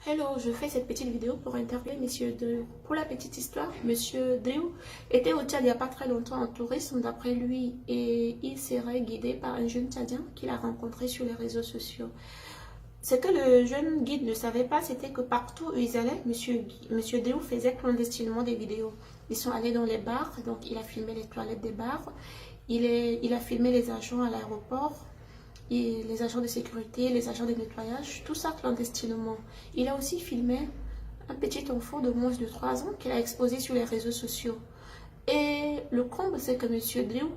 Hello, je fais cette petite vidéo pour interviewer Monsieur Drew. Pour la petite histoire, Monsieur Drew était au Tchad il n'y a pas très longtemps en tourisme d'après lui et il serait guidé par un jeune Tchadien qu'il a rencontré sur les réseaux sociaux. Ce que le jeune guide ne savait pas, c'était que partout où ils allaient, Monsieur Drew faisait clandestinement des vidéos. Ils sont allés dans les bars, donc il a filmé les toilettes des bars, il a filmé les agents à l'aéroport, et les agents de sécurité, les agents de nettoyage, tout ça clandestinement. Il a aussi filmé un petit enfant de moins de 3 ans qu'il a exposé sur les réseaux sociaux. Et le comble, c'est que M. Drew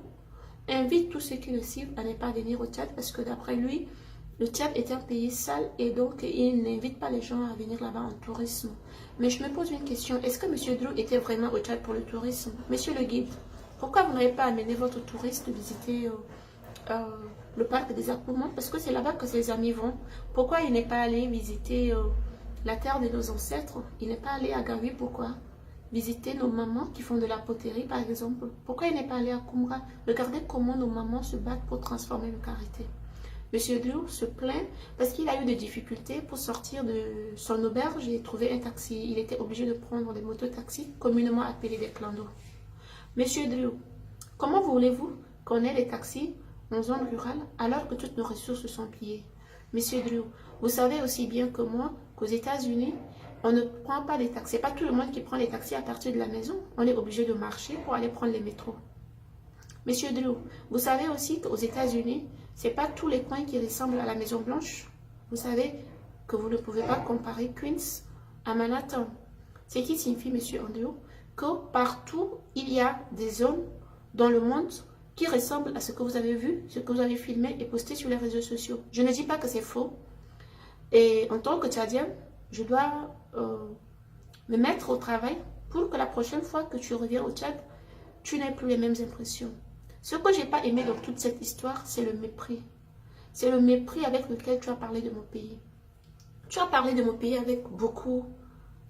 invite tous ceux qui le suivent à ne pas venir au Tchad parce que d'après lui, le Tchad est un pays sale et donc il n'invite pas les gens à venir là-bas en tourisme. Mais je me pose une question, est-ce que M. Drew était vraiment au Tchad pour le tourisme? Monsieur le guide, pourquoi vous n'avez pas amené votre touriste visiter euh, le parc des Accoumans? Parce que c'est là-bas que ses amis vont. Pourquoi il n'est pas allé visiter la terre de nos ancêtres? Il n'est pas allé à Gavi, pourquoi? Visiter nos mamans qui font de la poterie, par exemple. Pourquoi il n'est pas allé à Koumra? Regardez comment nos mamans se battent pour transformer le karité. Monsieur Drew se plaint parce qu'il a eu des difficultés pour sortir de son auberge et trouver un taxi. Il était obligé de prendre des mototaxis, communément appelés des clandos. Monsieur Drew, comment voulez-vous qu'on ait des taxis en zone rurale alors que toutes nos ressources sont pillées? Monsieur Drew, vous savez aussi bien que moi qu'aux États-Unis, on ne prend pas les taxis. C'est pas tout le monde qui prend les taxis à partir de la maison. On est obligé de marcher pour aller prendre les métros. Monsieur Drew, vous savez aussi qu'aux États-Unis, c'est pas tous les coins qui ressemblent à la Maison Blanche. Vous savez que vous ne pouvez pas comparer Queens à Manhattan. Ce qui signifie, Monsieur Andrew, que partout il y a des zones dans le monde qui ressemblent à ce que vous avez vu, ce que vous avez filmé et posté sur les réseaux sociaux. Je ne dis pas que c'est faux. Et en tant que Tchadien, je dois me mettre au travail pour que la prochaine fois que tu reviens au Tchad, tu n'aies plus les mêmes impressions. Ce que je n'ai pas aimé dans toute cette histoire, c'est le mépris. C'est le mépris avec lequel tu as parlé de mon pays. Tu as parlé de mon pays avec beaucoup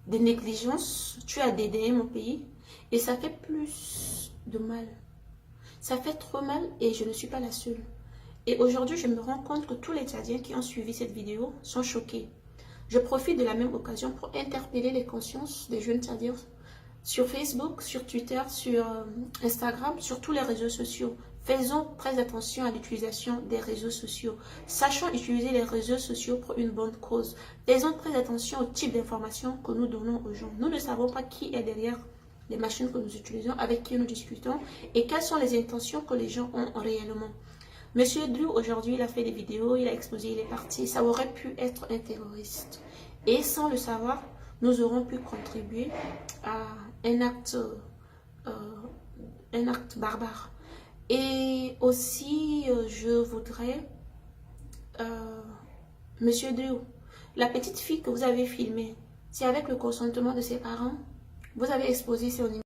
de négligence. Tu as dédaigné mon pays. Et ça fait plus de mal. Ça fait trop mal et je ne suis pas la seule. Et aujourd'hui, je me rends compte que tous les Tchadiens qui ont suivi cette vidéo sont choqués. Je profite de la même occasion pour interpeller les consciences des jeunes Tchadiens sur Facebook, sur Twitter, sur Instagram, sur tous les réseaux sociaux. Faisons très attention à l'utilisation des réseaux sociaux. Sachons utiliser les réseaux sociaux pour une bonne cause. Faisons très attention au type d'informations que nous donnons aux gens. Nous ne savons pas qui est derrière les machines que nous utilisons, avec qui nous discutons et quelles sont les intentions que les gens ont réellement. Monsieur Drew, aujourd'hui, il a fait des vidéos, il a explosé, il est parti. Ça aurait pu être un terroriste. Et sans le savoir, nous aurons pu contribuer à un acte barbare. Et aussi, je voudrais, Monsieur Drew, la petite fille que vous avez filmée, c'est avec le consentement de ses parents, vous avez exposé son